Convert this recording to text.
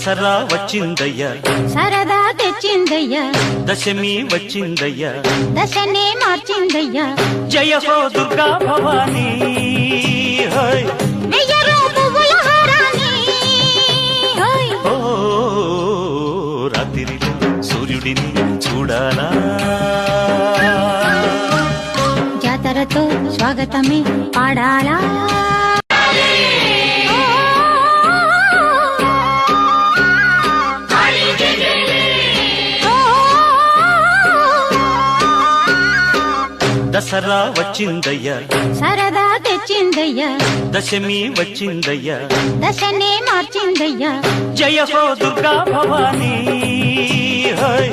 దసరా వచ్చిందయ్యా సరదా తెచ్చిందయ్యా దశమి వచ్చిందయ్యా దశనే మార్చిందయ్యా జయ హో దుర్గా భవానీ హోయ్ వెయ్యరు పువ్వుల హారాన్ని హోయ్ ఓ రాత్రిలో సూర్యుడిని చూడాలా జాతరతో స్వాగతమే పాడాలా దసరా వచ్చిందయ్యా సరదా తెచ్చిందయ్యా దశమి వచ్చిందయ్యా దశనే మార్చిందయ్యా జయ హో దుర్గా భవానీ హోయ్